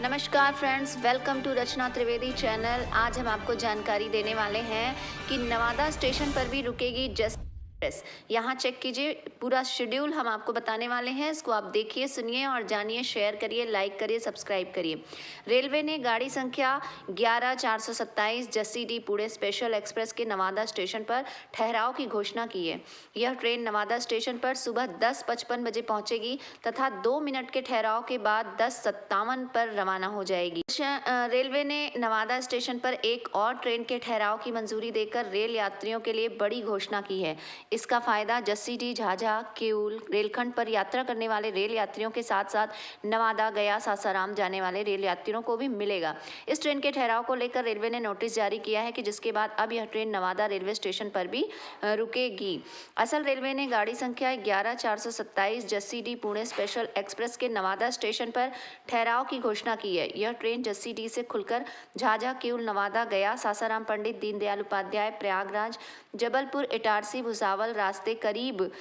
नमस्कार friends, welcome to Rachna Trivedi channel. आज हम आपको जानकारी देने वाले हैं कि नवादा स्टेशन पर भी रुकेगी जस्ट एक्सप्रेस। यहाँ चेक कीजिए, पूरा शेड्यूल हम आपको बताने वाले हैं। इसको आप देखिए, सुनिए और जानिए। शेयर करिए, लाइक करिए, सब्सक्राइब करिए। रेलवे ने गाड़ी संख्या 11427 Jassi D Pune special express के नवादा स्टेशन पर ठहराव की घोषणा की है। यह ट्रेन नवादा स्टेशन पर सुबह 10:55 बजे पहुंचेगी तथा 2 मिनट के ठहराव के बाद 10:57 पर रवाना हो जाएगी। रेलवे ने नवादा स्टेशन पर एक और ट्रेन के ठहराव की मंजूरी देकर रेल यात्रियों के लिए बड़ी घोषणा की है। इसका फायदा जस्सीडीह, झाझा, किऊल रेलखंड पर यात्रा करने वाले रेल यात्रियों के साथ साथ नवादा, गया, सासाराम जाने वाले रेल यात्रियों को भी मिलेगा। इस ट्रेन के ठहराव को लेकर रेलवे ने नोटिस जारी किया है कि जिसके बाद अब यह ट्रेन नवादा रेलवे स्टेशन पर भी रुकेगी। असल रेलवे ने गाड़ी संख्या 11427 जस्सीडीह पुणे स्पेशल एक्सप्रेस के नवादा स्टेशन पर ठहराव की घोषणा की है। यह ट्रेन जस्सीडीह से खुलकर झाझा, किऊल, नवादा, गया, सासाराम, पंडित दीनदयाल उपाध्याय, प्रयागराज, जबलपुर, इटारसी, भुसावल रास्ते करीब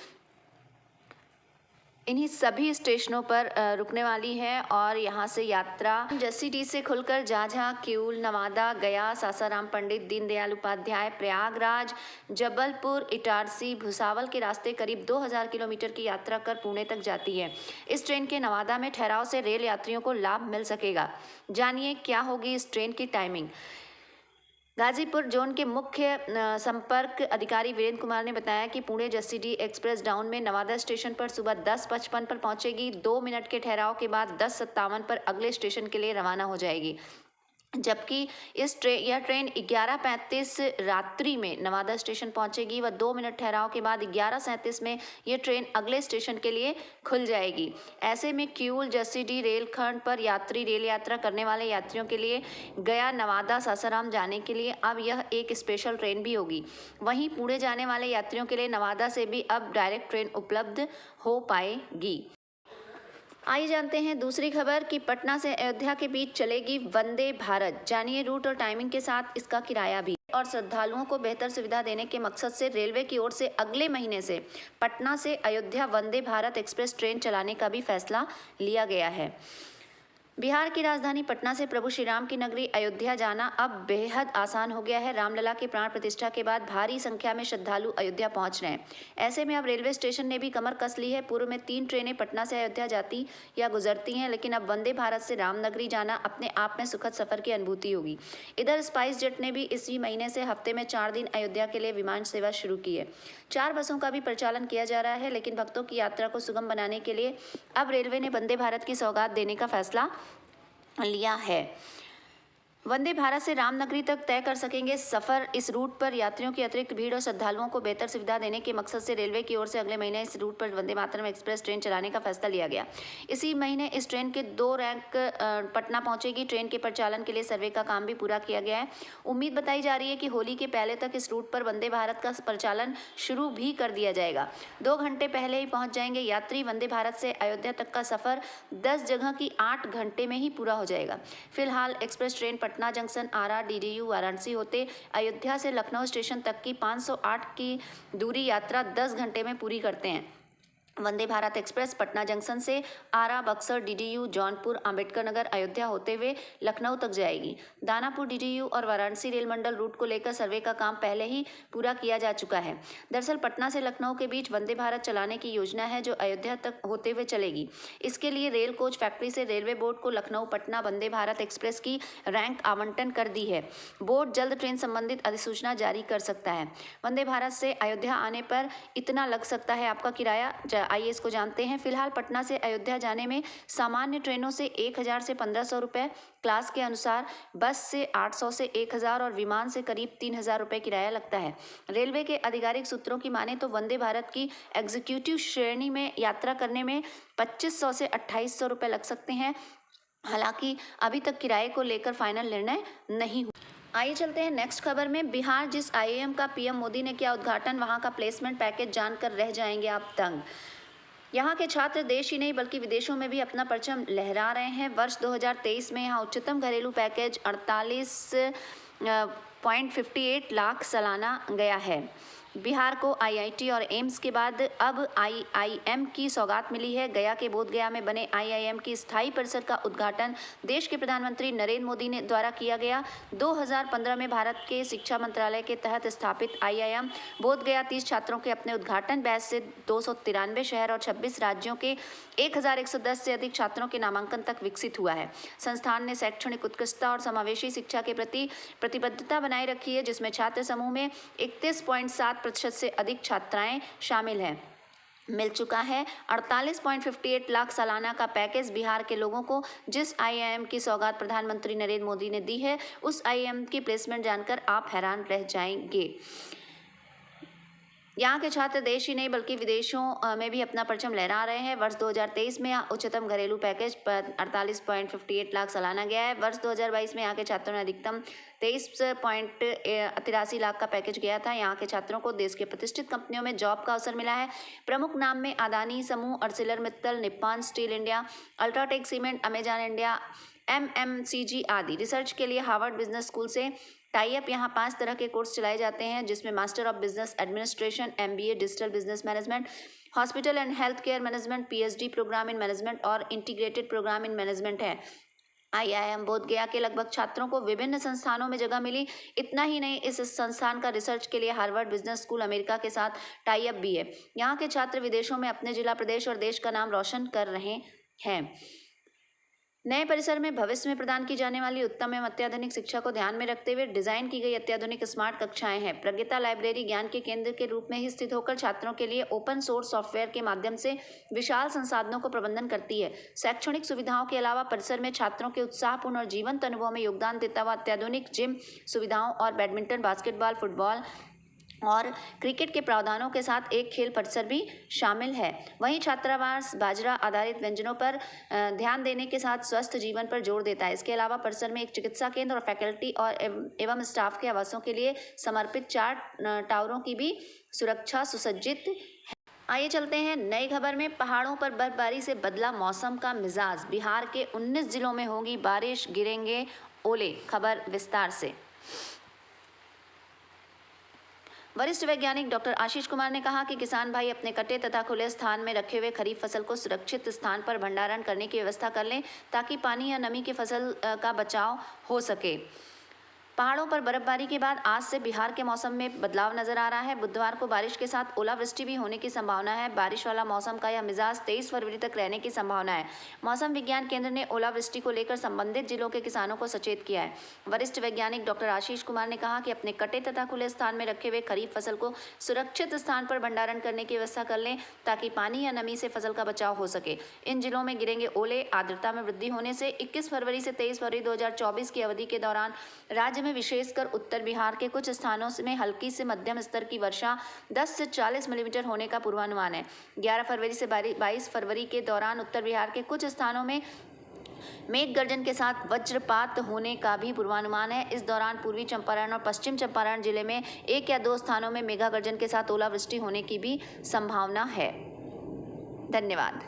इन्हीं सभी स्टेशनों पर रुकने वाली है। और यहाँ से यात्रा जस्सीडीह से खुलकर झाझा, किऊल, नवादा, गया, सासाराम, पंडित दीनदयाल उपाध्याय, प्रयागराज, जबलपुर, इटारसी, भुसावल के रास्ते करीब 2000 किलोमीटर की यात्रा कर पुणे तक जाती है। इस ट्रेन के नवादा में ठहराव से रेल यात्रियों को लाभ मिल सकेगा। जानिए क्या होगी इस ट्रेन की टाइमिंग। गाजीपुर जोन के मुख्य संपर्क अधिकारी वीरेंद्र कुमार ने बताया कि पुणे जस्सीडीह एक्सप्रेस डाउन में नवादा स्टेशन पर सुबह 10:55 पर पहुंचेगी। 2 मिनट के ठहराव के बाद 10:57 पर अगले स्टेशन के लिए रवाना हो जाएगी। जबकि यह ट्रेन 11:35 रात्रि में नवादा स्टेशन पहुंचेगी व 2 मिनट ठहराव के बाद 11:37 में यह ट्रेन अगले स्टेशन के लिए खुल जाएगी। ऐसे में किऊल जस्सीडीह रेलखंड पर रेल यात्रा करने वाले यात्रियों के लिए गया, नवादा, सासाराम जाने के लिए अब यह एक स्पेशल ट्रेन भी होगी। वहीं पुणे जाने वाले यात्रियों के लिए नवादा से भी अब डायरेक्ट ट्रेन उपलब्ध हो पाएगी। आइए जानते हैं दूसरी खबर कि पटना से अयोध्या के बीच चलेगी वंदे भारत। जानिए रूट और टाइमिंग के साथ इसका किराया भी। और श्रद्धालुओं को बेहतर सुविधा देने के मकसद से रेलवे की ओर से अगले महीने से पटना से अयोध्या वंदे भारत एक्सप्रेस ट्रेन चलाने का भी फैसला लिया गया है। बिहार की राजधानी पटना से प्रभु श्री राम की नगरी अयोध्या जाना अब बेहद आसान हो गया है। रामलला की प्राण प्रतिष्ठा के बाद भारी संख्या में श्रद्धालु अयोध्या पहुंच रहे हैं। ऐसे में अब रेलवे स्टेशन ने भी कमर कस ली है। पूर्व में 3 ट्रेनें पटना से अयोध्या जाती या गुजरती हैं, लेकिन अब वंदे भारत से रामनगरी जाना अपने आप में सुखद सफर की अनुभूति होगी। इधर स्पाइस जेट ने भी इसी महीने से हफ्ते में 4 दिन अयोध्या के लिए विमान सेवा शुरू की है। 4 बसों का भी परिचालन किया जा रहा है, लेकिन भक्तों की यात्रा को सुगम बनाने के लिए अब रेलवे ने वंदे भारत की सौगात देने का फैसला लिया है। वंदे भारत से रामनगरी तक तय कर सकेंगे सफर। इस रूट पर यात्रियों की अतिरिक्त भीड़ और श्रद्धालुओं को बेहतर सुविधा देने के मकसद से रेलवे की ओर से अगले महीने इस रूट पर वंदे मातरम एक्सप्रेस ट्रेन चलाने का फैसला लिया गया। इसी महीने इस ट्रेन के 2 रैंक पटना पहुंचेगी। ट्रेन के परिचालन के लिए सर्वे का काम भी पूरा किया गया है। उम्मीद बताई जा रही है कि होली के पहले तक इस रूट पर वंदे भारत का परिचालन शुरू भी कर दिया जाएगा। 2 घंटे पहले ही पहुंच जाएंगे यात्री। वंदे भारत से अयोध्या तक का सफर 10 जगह की 8 घंटे में ही पूरा हो जाएगा। फिलहाल एक्सप्रेस ट्रेन पटना जंक्शन, आरा, डीडीयू, वाराणसी होते अयोध्या से लखनऊ स्टेशन तक की 508 की दूरी यात्रा 10 घंटे में पूरी करते हैं। वंदे भारत एक्सप्रेस पटना जंक्शन से आरा, बक्सर, डीडीयू, जौनपुर, अंबेडकर नगर, अयोध्या होते हुए लखनऊ तक जाएगी। दानापुर, डीडीयू और वाराणसी रेल मंडल रूट को लेकर सर्वे का काम पहले ही पूरा किया जा चुका है। दरअसल पटना से लखनऊ के बीच वंदे भारत चलाने की योजना है, जो अयोध्या तक होते हुए चलेगी। इसके लिए रेल कोच फैक्ट्री से रेलवे बोर्ड को लखनऊ पटना वंदे भारत एक्सप्रेस की रैंक आवंटन कर दी है। बोर्ड जल्द ट्रेन संबंधित अधिसूचना जारी कर सकता है। वंदे भारत से अयोध्या आने पर इतना लग सकता है आपका किराया। आइए इसको जानते हैं। फिलहाल पटना से अयोध्या जाने में सामान्य ट्रेनों से 1000 से 1500 रुपये, क्लास के अनुसार बस से 800 से 1000 और विमान से करीब 3000 रुपये किराया लगता है। रेलवे के आधिकारिक सूत्रों की माने तो वंदे भारत की एग्जीक्यूटिव श्रेणी में यात्रा करने में 2500 से 2800 रुपये लग सकते हैं। हालांकि अभी तक किराए को लेकर फाइनल निर्णय नहीं हुआ। आइए चलते हैं नेक्स्ट खबर में। बिहार जिस आईआईएम का पीएम मोदी ने किया उद्घाटन, वहां का प्लेसमेंट पैकेज जानकर रह जाएंगे आप दंग। यहाँ के छात्र देश ही नहीं बल्कि विदेशों में भी अपना परचम लहरा रहे हैं। वर्ष 2023 में यहाँ उच्चतम घरेलू पैकेज 48.58 लाख सालाना गया है। बिहार को आईआईटी और एम्स के बाद अब आईआईएम की सौगात मिली है। गया के बोधगया में बने आईआईएम की स्थायी परिसर का उद्घाटन देश के प्रधानमंत्री नरेंद्र मोदी ने द्वारा किया गया। 2015 में भारत के शिक्षा मंत्रालय के तहत स्थापित आईआईएम बोधगया 30 छात्रों के अपने उद्घाटन बैच से 293 शहर और 26 राज्यों के 1110 से अधिक छात्रों के नामांकन तक विकसित हुआ है। संस्थान ने शैक्षणिक उत्कृष्टता और समावेशी शिक्षा के प्रति प्रतिबद्धता बनाए रखी है, जिसमें छात्र समूह में 31.7% से अधिक छात्राएं शामिल हैं। मिल चुका है 48.58 लाख सालाना का पैकेज बिहार के लोगों को। जिस आईआईएम की सौगात प्रधानमंत्री नरेंद्र मोदी ने दी है, उस आईआईएम की प्लेसमेंट जानकर आप हैरान रह जाएंगे। यहाँ के छात्र देश ही नहीं बल्कि विदेशों में भी अपना परचम लहरा रहे हैं। वर्ष 2023 में उच्चतम घरेलू पैकेज पर 48.58 लाख सालाना गया है। वर्ष 2022 में यहाँ के छात्रों ने अधिकतम 23.83 लाख का पैकेज गया था। यहाँ के छात्रों को देश के प्रतिष्ठित कंपनियों में जॉब का अवसर मिला है। प्रमुख नाम में अदानी समूह, ArcelorMittal, Nippon Steel India, UltraTech cement, Amazon India, MMCG आदि। रिसर्च के लिए हार्वर्ड बिजनेस स्कूल से टाई अप। यहाँ 5 तरह के कोर्स चलाए जाते हैं, जिसमें master of business administration, MBA digital business management, hospital and health care management, PhD program in management और इंटीग्रेटेड प्रोग्राम इन मैनेजमेंट है। आईआईएम बोधगया के लगभग छात्रों को विभिन्न संस्थानों में जगह मिली। इतना ही नहीं, इस संस्थान का रिसर्च के लिए हार्वर्ड बिजनेस स्कूल अमेरिका के साथ टाई अप भी है। यहाँ के छात्र विदेशों में अपने जिला, प्रदेश और देश का नाम रोशन कर रहे हैं। नए परिसर में भविष्य में प्रदान की जाने वाली उत्तम एवं अत्याधुनिक शिक्षा को ध्यान में रखते हुए डिजाइन की गई अत्याधुनिक स्मार्ट कक्षाएं हैं। प्रज्ञता लाइब्रेरी ज्ञान के केंद्र के रूप में ही स्थित होकर छात्रों के लिए ओपन सोर्स सॉफ्टवेयर के माध्यम से विशाल संसाधनों को प्रबंधन करती है। शैक्षणिक सुविधाओं के अलावा परिसर में छात्रों के उत्साहपूर्ण और जीवंत अनुभव में योगदान देता हुआ अत्याधुनिक जिम सुविधाओं और बैडमिंटन, बास्केटबॉल, फुटबॉल और क्रिकेट के प्रावधानों के साथ एक खेल परिसर भी शामिल है। वहीं छात्रावास बाजरा आधारित व्यंजनों पर ध्यान देने के साथ स्वस्थ जीवन पर जोर देता है। इसके अलावा परिसर में एक चिकित्सा केंद्र और फैकल्टी और एवं स्टाफ के आवासों के लिए समर्पित 4 टावरों की भी सुरक्षा सुसज्जित है। आइए चलते हैं नई खबर में। पहाड़ों पर बर्फबारी से बदला मौसम का मिजाज। बिहार के 19 जिलों में होगी बारिश, गिरेंगे ओले। खबर विस्तार से। वरिष्ठ वैज्ञानिक डॉक्टर आशीष कुमार ने कहा कि किसान भाई अपने कटे तथा खुले स्थान में रखे हुए खरीफ फसल को सुरक्षित स्थान पर भंडारण करने की व्यवस्था कर लें, ताकि पानी या नमी की फसल का बचाव हो सके। पहाड़ों पर बर्फबारी के बाद आज से बिहार के मौसम में बदलाव नजर आ रहा है। बुधवार को बारिश के साथ ओलावृष्टि भी होने की संभावना है। बारिश वाला मौसम का यह मिजाज 23 फरवरी तक रहने की संभावना है। मौसम विज्ञान केंद्र ने ओलावृष्टि को लेकर संबंधित जिलों के किसानों को सचेत किया है। वरिष्ठ वैज्ञानिक डॉक्टर आशीष कुमार ने कहा कि अपने कटे तथा खुले स्थान में रखे हुए खरीफ फसल को सुरक्षित स्थान पर भंडारण करने की व्यवस्था कर लें, ताकि पानी या नमी से फसल का बचाव हो सके। इन जिलों में गिरेंगे ओले। आर्द्रता में वृद्धि होने से 21 फरवरी से 23 फरवरी 2024 की अवधि के दौरान राज्य में विशेषकर उत्तर बिहार के कुछ स्थानों में हल्की से मध्यम स्तर की वर्षा 10 से 40 मिलीमीटर होने का पूर्वानुमान है। 11 फरवरी से 22 फरवरी के दौरान उत्तर बिहार के कुछ स्थानों में मेघ गर्जन के साथ वज्रपात होने का भी पूर्वानुमान है। इस दौरान पूर्वी चंपारण और पश्चिम चंपारण जिले में 1 या 2 स्थानों में मेघा गर्जन के साथ ओलावृष्टि होने की भी संभावना है। धन्यवाद।